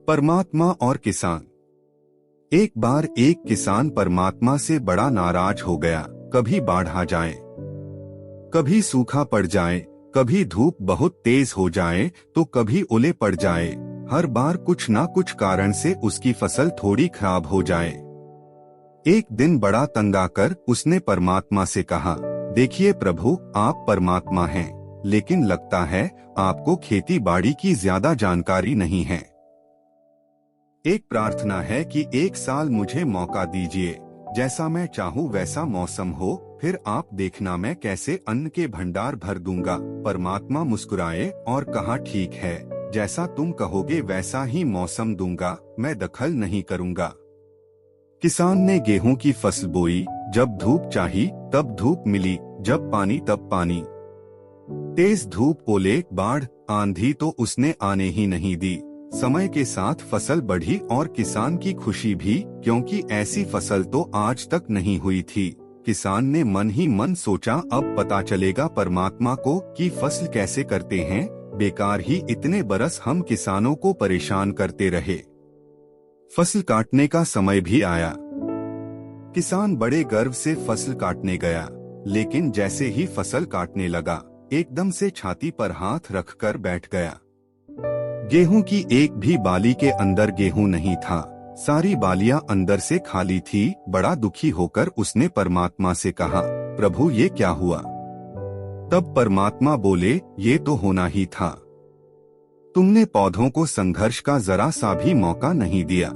परमात्मा और किसान। एक बार एक किसान परमात्मा से बड़ा नाराज हो गया। कभी बाढ़ आ जाए, कभी सूखा पड़ जाए, कभी धूप बहुत तेज हो जाए तो कभी ओले पड़ जाए। हर बार कुछ ना कुछ कारण से उसकी फसल थोड़ी खराब हो जाए। एक दिन बड़ा तंग आकर उसने परमात्मा से कहा, देखिए प्रभु, आप परमात्मा हैं, लेकिन लगता है आपको खेती बाड़ी की ज्यादा जानकारी नहीं है। एक प्रार्थना है कि एक साल मुझे मौका दीजिए, जैसा मैं चाहूँ वैसा मौसम हो, फिर आप देखना मैं कैसे अन्न के भंडार भर दूंगा। परमात्मा मुस्कुराए और कहा, ठीक है, जैसा तुम कहोगे वैसा ही मौसम दूंगा, मैं दखल नहीं करूंगा। किसान ने गेहूं की फसल बोई। जब धूप चाही तब धूप मिली, जब पानी तब पानी। तेज धूप, ओले, बाढ़, आंधी तो उसने आने ही नहीं दी। समय के साथ फसल बढ़ी और किसान की खुशी भी, क्योंकि ऐसी फसल तो आज तक नहीं हुई थी। किसान ने मन ही मन सोचा, अब पता चलेगा परमात्मा को कि फसल कैसे करते हैं। बेकार ही इतने बरस हम किसानों को परेशान करते रहे। फसल काटने का समय भी आया। किसान बड़े गर्व से फसल काटने गया, लेकिन जैसे ही फसल काटने लगा, एकदम से छाती पर हाथ रखकर बैठ गया। गेहूं की एक भी बाली के अंदर गेहूं नहीं था, सारी बालियां अंदर से खाली थी। बड़ा दुखी होकर उसने परमात्मा से कहा, प्रभु ये क्या हुआ? तब परमात्मा बोले, ये तो होना ही था। तुमने पौधों को संघर्ष का जरा सा भी मौका नहीं दिया।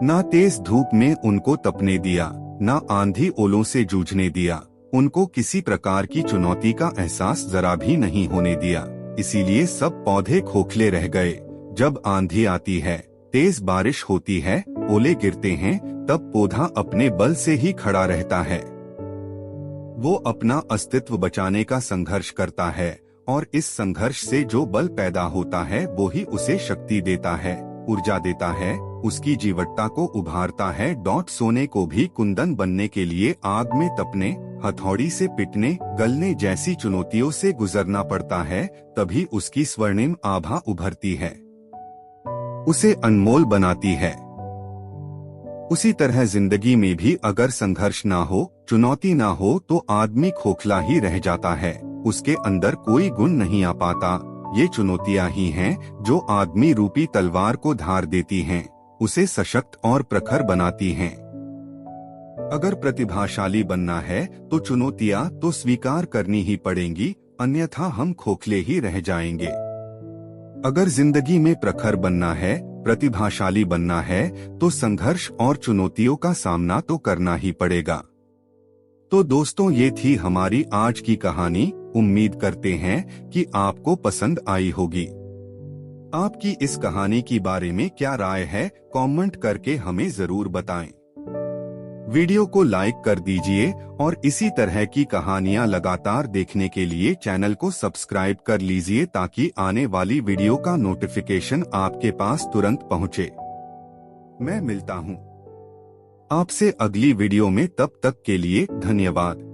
ना तेज धूप में उनको तपने दिया, ना आंधी ओलों से जूझने दिया। उनको किसी प्रकार की चुनौती का एहसास जरा भी नहीं होने दिया। इसीलिए सब पौधे खोखले रह गए। जब आंधी आती है, तेज बारिश होती है, ओले गिरते हैं, तब पौधा अपने बल से ही खड़ा रहता है। वो अपना अस्तित्व बचाने का संघर्ष करता है, और इस संघर्ष से जो बल पैदा होता है वो ही उसे शक्ति देता है, ऊर्जा देता है, उसकी जीवटता को उभारता है। सोने को भी कुंदन बनने के लिए आग में तपने, हथौड़ी से पिटने, गलने जैसी चुनौतियों से गुजरना पड़ता है, तभी उसकी स्वर्णिम आभा उभरती है, उसे अनमोल बनाती है। उसी तरह जिंदगी में भी अगर संघर्ष ना हो, चुनौती ना हो, तो आदमी खोखला ही रह जाता है, उसके अंदर कोई गुण नहीं आ पाता। ये चुनौतियां ही हैं जो आदमी रूपी तलवार को धार देती हैं, उसे सशक्त और प्रखर बनाती हैं। अगर प्रतिभाशाली बनना है तो चुनौतियां तो स्वीकार करनी ही पड़ेंगी, अन्यथा हम खोखले ही रह जाएंगे। अगर जिंदगी में प्रखर बनना है, प्रतिभाशाली बनना है, तो संघर्ष और चुनौतियों का सामना तो करना ही पड़ेगा। तो दोस्तों, ये थी हमारी आज की कहानी। उम्मीद करते हैं कि आपको पसंद आई होगी। आपकी इस कहानी के बारे में क्या राय है, कमेंट करके हमें जरूर बताएं। वीडियो को लाइक कर दीजिए और इसी तरह की कहानियां लगातार देखने के लिए चैनल को सब्सक्राइब कर लीजिए, ताकि आने वाली वीडियो का नोटिफिकेशन आपके पास तुरंत पहुंचे। मैं मिलता हूं आपसे अगली वीडियो में, तब तक के लिए धन्यवाद।